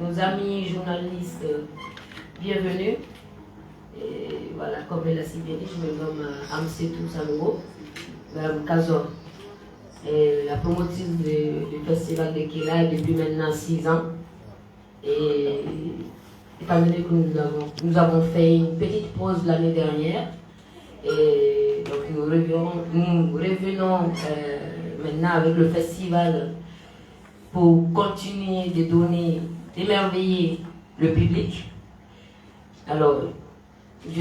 nos amis journalistes, bienvenue. Et voilà, comme elle a si bien dit, je me nomme Amsetou Sanogo, Mme Kazor. Et la promotrice du festival de Kela depuis maintenant 6 ans. Et étant donné que nous avons fait une petite pause l'année dernière, et donc nous revenons maintenant avec le festival pour continuer de donner, d'émerveiller le public. Alors, je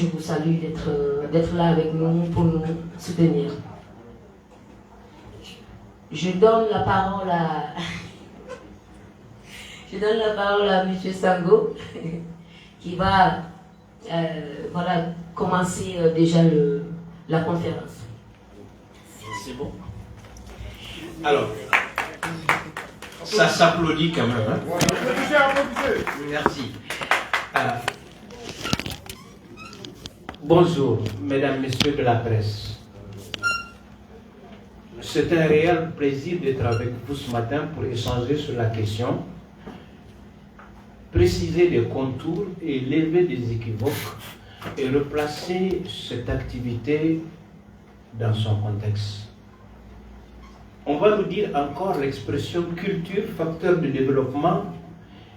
vous salue d'être là avec nous pour nous soutenir. Je donne la parole à M. Sango qui va commencer déjà la conférence. C'est bon. Alors, ça s'applaudit quand même. Hein? Merci. Bonjour, mesdames, messieurs de la presse. C'est un réel plaisir d'être avec vous ce matin pour échanger sur la question, préciser les contours et lever des équivoques et replacer cette activité dans son contexte. On va nous dire encore l'expression culture, facteur de développement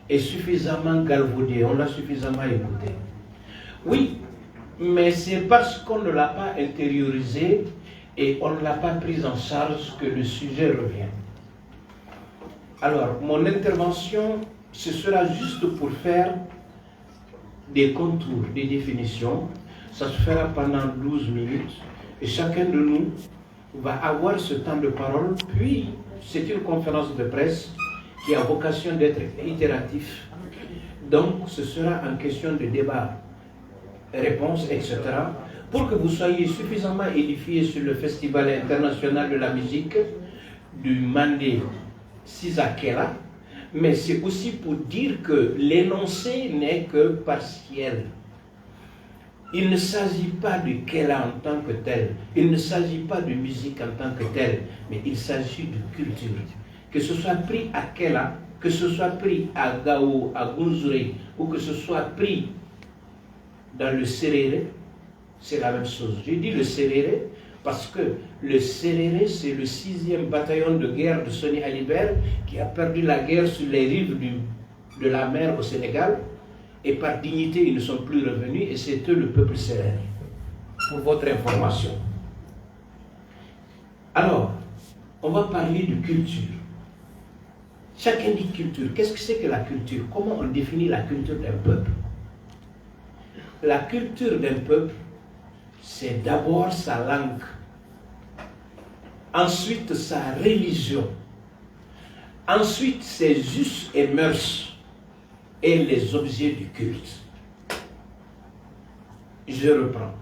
est suffisamment galvaudée, on l'a suffisamment écouté. Oui, mais c'est parce qu'on ne l'a pas intériorisé et on ne l'a pas prise en charge que le sujet revient. Alors, mon intervention, ce sera juste pour faire des contours, des définitions. Ça se fera pendant 12 minutes et chacun de nous va avoir ce temps de parole. Puis, c'est une conférence de presse qui a vocation d'être itératif. Donc, ce sera en question de débat, réponses, etc. pour que vous soyez suffisamment édifiés sur le Festival international de la musique du Mandé Sizakela, mais c'est aussi pour dire que l'énoncé n'est que partiel. Il ne s'agit pas de Kela en tant que tel, il ne s'agit pas de musique en tant que telle, mais il s'agit de culture. Que ce soit pris à Kela, que ce soit pris à Gao, à Gunzure, ou que ce soit pris dans le Serere, c'est la même chose. J'ai dit le Serere parce que le Serere, c'est le 6e bataillon de guerre de Soni Alibert qui a perdu la guerre sur les rives de la mer au Sénégal, et par dignité, ils ne sont plus revenus, et c'est eux le peuple Serere. Pour votre information. Alors, on va parler de culture. Chacun dit culture. Qu'est-ce que c'est que la culture? Comment on définit la culture d'un peuple? La culture d'un peuple, c'est d'abord sa langue, ensuite sa religion, ensuite ses us et mœurs et les objets du culte. Je reprends.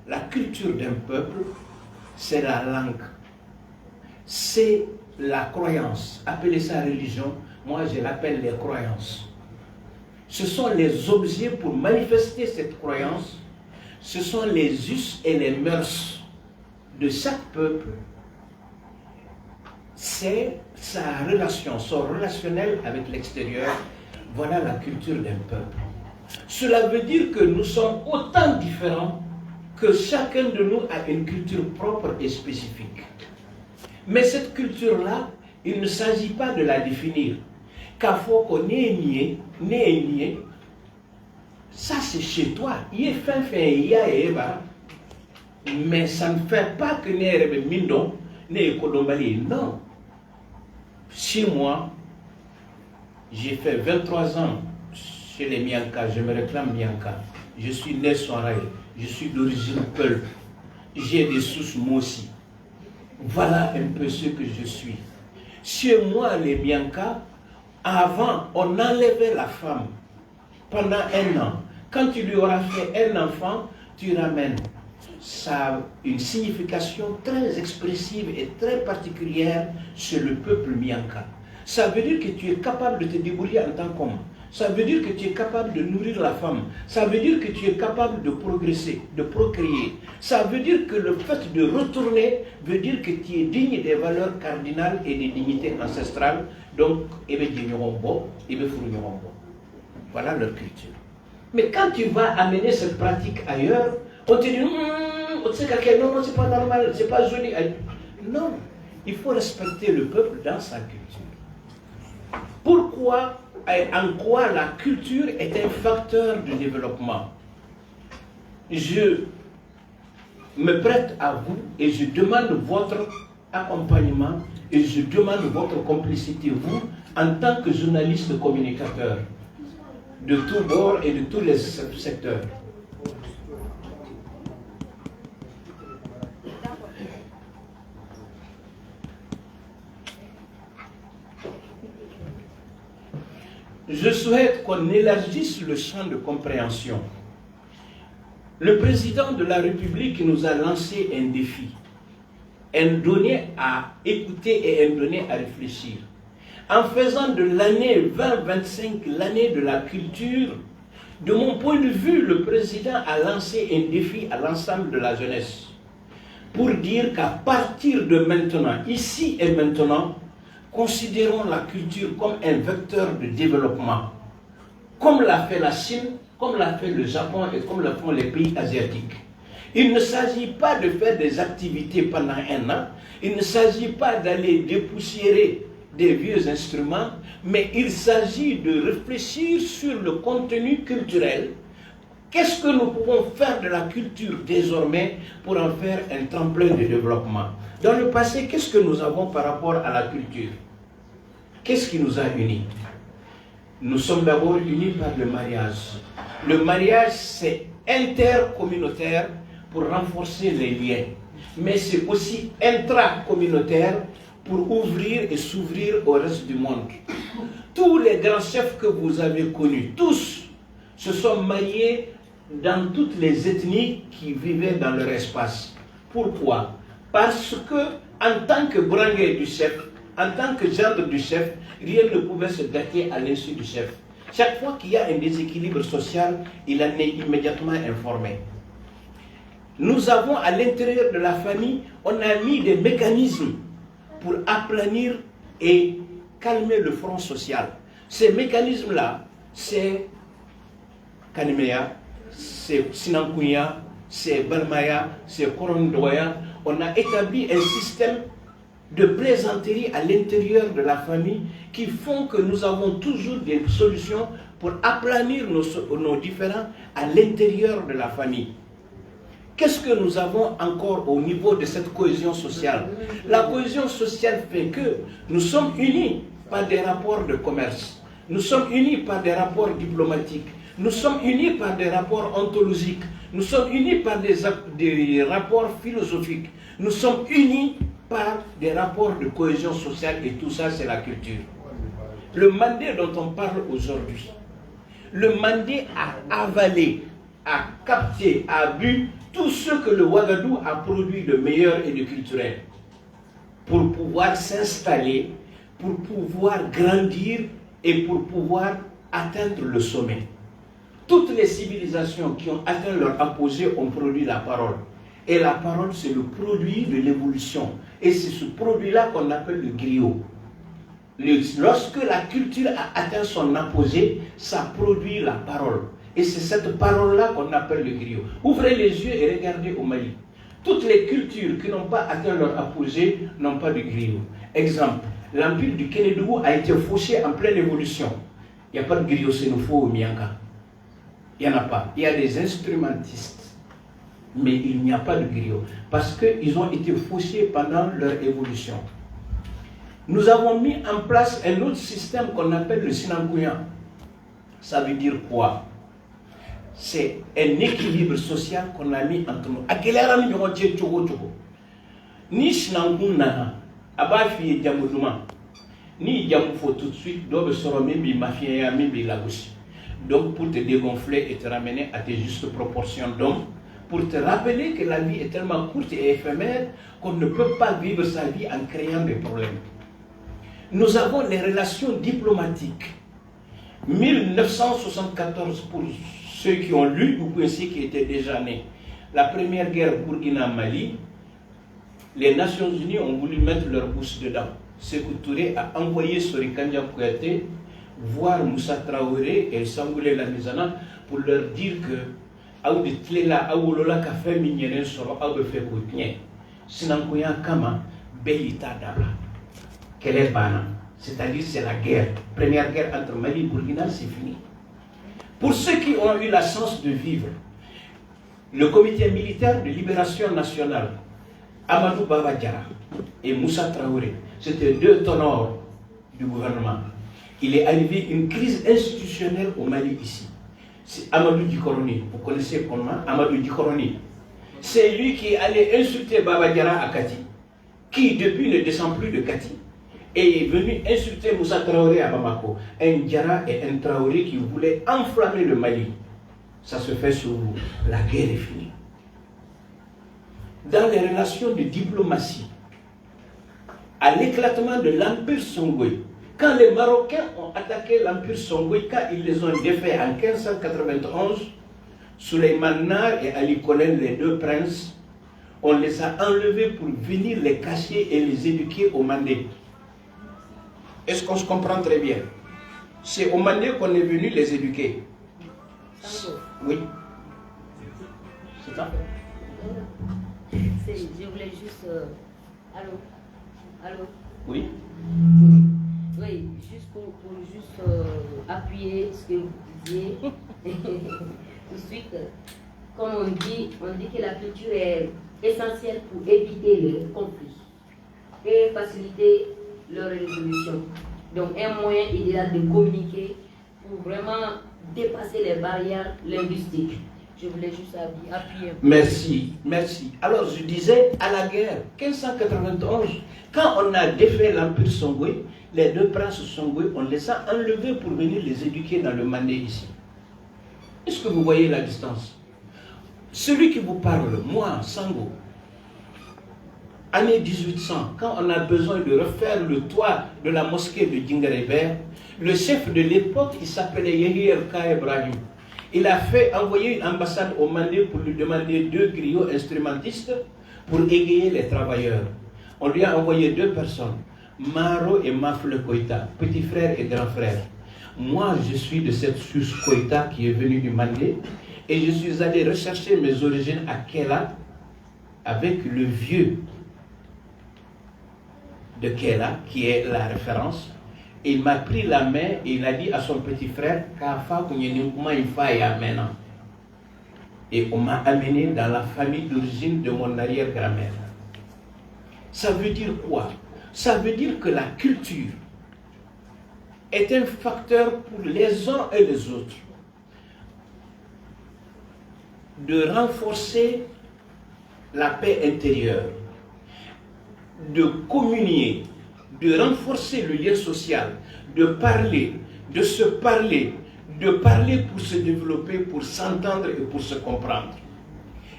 La culture d'un peuple, c'est la langue, c'est la croyance. Appelez ça religion, moi je l'appelle les croyances. Ce sont les objets pour manifester cette croyance, ce sont les us et les mœurs de chaque peuple. C'est sa relation, son relationnel avec l'extérieur. Voilà la culture d'un peuple. Cela veut dire que nous sommes autant différents que chacun de nous a une culture propre et spécifique. Mais cette culture-là, il ne s'agit pas de la définir. Car faut qu'on ait nié, ça c'est chez toi. Il est fin, il y a mais ça ne fait pas que n'est Mindon, n'est Kodombali. Non. Chez moi, j'ai fait 23 ans chez les Mianka, je me réclame Mianka. Je suis né Soiraï, je suis d'origine Peul. J'ai des sources moi aussi. Voilà un peu ce que je suis. Chez moi, les Mianka, avant, on enlevait la femme pendant 1 an. Quand tu lui auras fait un enfant, tu ramènes. Ça a une signification très expressive et très particulière chez le peuple Mianka. Ça veut dire que tu es capable de te débrouiller en tant qu'homme. Ça veut dire que tu es capable de nourrir la femme. Ça veut dire que tu es capable de progresser, de procréer. Ça veut dire que le fait de retourner veut dire que tu es digne des valeurs cardinales et des dignités ancestrales. Donc, voilà leur culture. Mais quand tu vas amener cette pratique ailleurs, on te dit, non, c'est pas normal, c'est pas joli. Non, il faut respecter le peuple dans sa culture. Pourquoi et en quoi la culture est un facteur de développement? Je me prête à vous et je demande votre accompagnement et je demande votre complicité, vous, en tant que journaliste communicateur de tous bords et de tous les secteurs. Je souhaite qu'on élargisse le champ de compréhension. Le président de la République nous a lancé un défi, un donné à écouter et un donné à réfléchir. En faisant de l'année 2025 l'année de la culture, de mon point de vue, le président a lancé un défi à l'ensemble de la jeunesse pour dire qu'à partir de maintenant, ici et maintenant, considérons la culture comme un vecteur de développement, comme l'a fait la Chine, comme l'a fait le Japon et comme le font les pays asiatiques. Il ne s'agit pas de faire des activités pendant un an, il ne s'agit pas d'aller dépoussiérer des vieux instruments, mais il s'agit de réfléchir sur le contenu culturel. Qu'est-ce que nous pouvons faire de la culture désormais pour en faire un tremplin de développement? Dans le passé, qu'est-ce que nous avons par rapport à la culture? Qu'est-ce qui nous a unis? Nous sommes d'abord unis par le mariage. Le mariage, c'est intercommunautaire pour renforcer les liens, mais c'est aussi intracommunautaire pour ouvrir et s'ouvrir au reste du monde. Tous les grands chefs que vous avez connus, tous, se sont mariés dans toutes les ethnies qui vivaient dans leur espace. Pourquoi? Parce que, en tant que branguet du chef, en tant que gendre du chef, rien ne pouvait se gâter à l'insu du chef. Chaque fois qu'il y a un déséquilibre social, il en est immédiatement informé. Nous avons à l'intérieur de la famille, on a mis des mécanismes pour aplanir et calmer le front social. Ces mécanismes-là, c'est Kanemea, c'est Sinankuya, c'est Balmaya, c'est Korondoya. On a établi un système de plaisanterie à l'intérieur de la famille qui font que nous avons toujours des solutions pour aplanir nos différends à l'intérieur de la famille. Qu'est-ce que nous avons encore au niveau de cette cohésion sociale? La cohésion sociale fait que nous sommes unis par des rapports de commerce, nous sommes unis par des rapports diplomatiques, nous sommes unis par des rapports ontologiques, nous sommes unis par des rapports philosophiques, nous sommes unis par des rapports de cohésion sociale et tout ça c'est la culture. Le Mandé dont on parle aujourd'hui, le Mandé a avalé, a capté, a bu tout ce que le Ouagadougou a produit de meilleur et de culturel pour pouvoir s'installer, pour pouvoir grandir et pour pouvoir atteindre le sommet. Toutes les civilisations qui ont atteint leur apogée ont produit la parole. Et la parole, c'est le produit de l'évolution. Et c'est ce produit-là qu'on appelle le griot. Lorsque la culture a atteint son apogée, ça produit la parole. Et c'est cette parole-là qu'on appelle le griot. Ouvrez les yeux et regardez au Mali. Toutes les cultures qui n'ont pas atteint leur apogée n'ont pas de griot. Exemple, l'empire du Kénédougou a été fauché en pleine évolution. Il n'y a pas de griot sénopho au Mianka. Il n'y en a pas. Il y a des instrumentistes. Mais il n'y a pas de griot. Parce qu'ils ont été fauchés pendant leur évolution. Nous avons mis en place un autre système qu'on appelle le Sinankuya. Ça veut dire quoi? C'est un équilibre social qu'on a mis entre nous. Ni Sinankunana, Abafi Djamouduma, ni Djamoufo tout de suite, doivent se remettre mafia mi lagousi. Donc pour te dégonfler et te ramener à tes justes proportions d'homme, pour te rappeler que la vie est tellement courte et éphémère qu'on ne peut pas vivre sa vie en créant des problèmes. Nous avons les relations diplomatiques. 1974, pour ceux qui ont lu ou pour ceux qui étaient déjà nés, la première guerre Burkina-Mali, les Nations Unies ont voulu mettre leur bouche dedans. Sékou Touré a envoyé Sori Kanja Kouyaté voir Moussa Traoré et Sangoulé Lamizana pour leur dire que Aoudi Tlela Aoulola Kafe Migneren Soro Aoube Fekoutien Sinankoya Kama Belita Daba. Quelle est Bana? C'est-à-dire c'est la guerre. Première guerre entre Mali et Burkina, c'est fini. Pour ceux qui ont eu la chance de vivre, le comité militaire de libération nationale, Amadou Baba Diarra et Moussa Traoré, c'était deux ténors du gouvernement. Il est arrivé une crise institutionnelle au Mali ici. C'est Amadou Dikoroni, vous connaissez comment Amadou Dikoroni. C'est lui qui allait insulter Baba Diarra à Kati, qui depuis ne descend plus de Kati, et est venu insulter Moussa Traoré à Bamako. Un Diarra et un Traoré qui voulaient enflammer le Mali. Ça se fait sur vous. La guerre est finie. Dans les relations de diplomatie, à l'éclatement de l'Empire Songwe, quand les Marocains ont attaqué l'Empire Songwe, quand ils les ont défaits en 1591, Souleymane Nar et Ali Kolen, les deux princes, on les a enlevés pour venir les cacher et les éduquer au Mandé. Est-ce qu'on se comprend très bien? C'est au Mandé qu'on est venu les éduquer. Oui. C'est ça? Je voulais juste... allô? Allô? Oui. Oui, juste pour appuyer ce que vous disiez. Tout de suite, comme on dit que la culture est essentielle pour éviter les conflits et faciliter leur résolution. Donc un moyen idéal de communiquer pour vraiment dépasser les barrières linguistiques. Je voulais juste appuyer. Merci, merci. Alors je disais, à la guerre, 1591, quand on a défait l'Empire Songwe, les deux princes Songwe, on les a enlevés pour venir les éduquer dans le Mandé ici. Est-ce que vous voyez la distance? Celui qui vous parle, moi, Sango, année 1800, quand on a besoin de refaire le toit de la mosquée de Djingarébert, le chef de l'époque, il s'appelait Yehir Ka Ibrahim. Il a fait envoyer une ambassade au Mandé pour lui demander 2 griots instrumentistes pour égayer les travailleurs. On lui a envoyé 2 personnes, Maro et Mafle Koïta, petit frère et grand frère. Moi, je suis de cette Sus Koïta qui est venue du Mandé et je suis allé rechercher mes origines à Kela avec le vieux de Kela qui est la référence. Il m'a pris la main et il a dit à son petit frère et on m'a amené dans la famille d'origine de mon arrière-grand-mère. Ça veut dire quoi? Ça veut dire que la culture est un facteur pour les uns et les autres de renforcer la paix intérieure, de communier, de renforcer le lien social, de parler, de se parler, de parler pour se développer, pour s'entendre et pour se comprendre.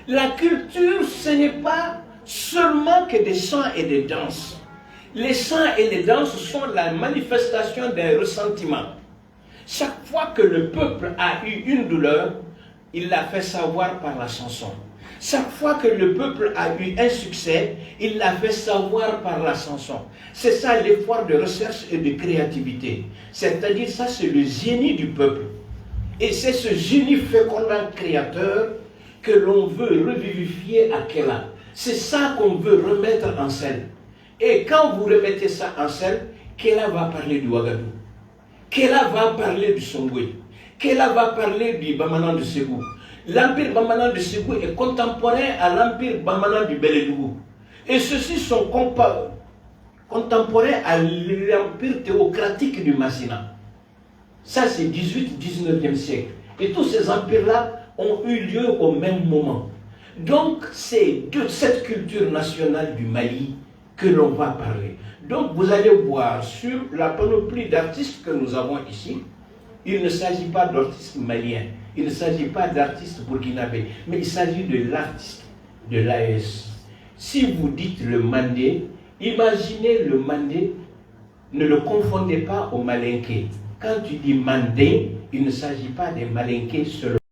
La culture, ce n'est pas seulement que des chants et des danses. Les chants et les danses sont la manifestation d'un ressentiment. Chaque fois que le peuple a eu une douleur, il l'a fait savoir par la chanson. Chaque fois que le peuple a eu un succès, il l'a fait savoir par la chanson. C'est ça l'effort de recherche et de créativité. C'est-à-dire ça, c'est le génie du peuple. Et c'est ce génie fécondant créateur que l'on veut revivifier à Kela. C'est ça qu'on veut remettre en scène. Et quand vous remettez ça en scène, Kela va parler du Ouagadougou. Kela va parler du Songwe. Kela va parler du Bamanan de Ségou. L'empire Bamanan de Ségou est contemporain à l'empire Bamanan du Bélédougou. Et ceux-ci sont contemporains à l'empire théocratique du Massina. Ça, c'est 18-19e siècle. Et tous ces empires-là ont eu lieu au même moment. Donc, c'est de cette culture nationale du Mali que l'on va parler. Donc, vous allez voir sur la panoplie d'artistes que nous avons ici, il ne s'agit pas d'artistes maliens, il ne s'agit pas d'artistes burkinabés, mais il s'agit de l'artiste de l'AES. Si vous dites le Mandé, imaginez le Mandé ne le confondez pas au malinqué. Quand tu dis mandé, il ne s'agit pas des malinqués seulement.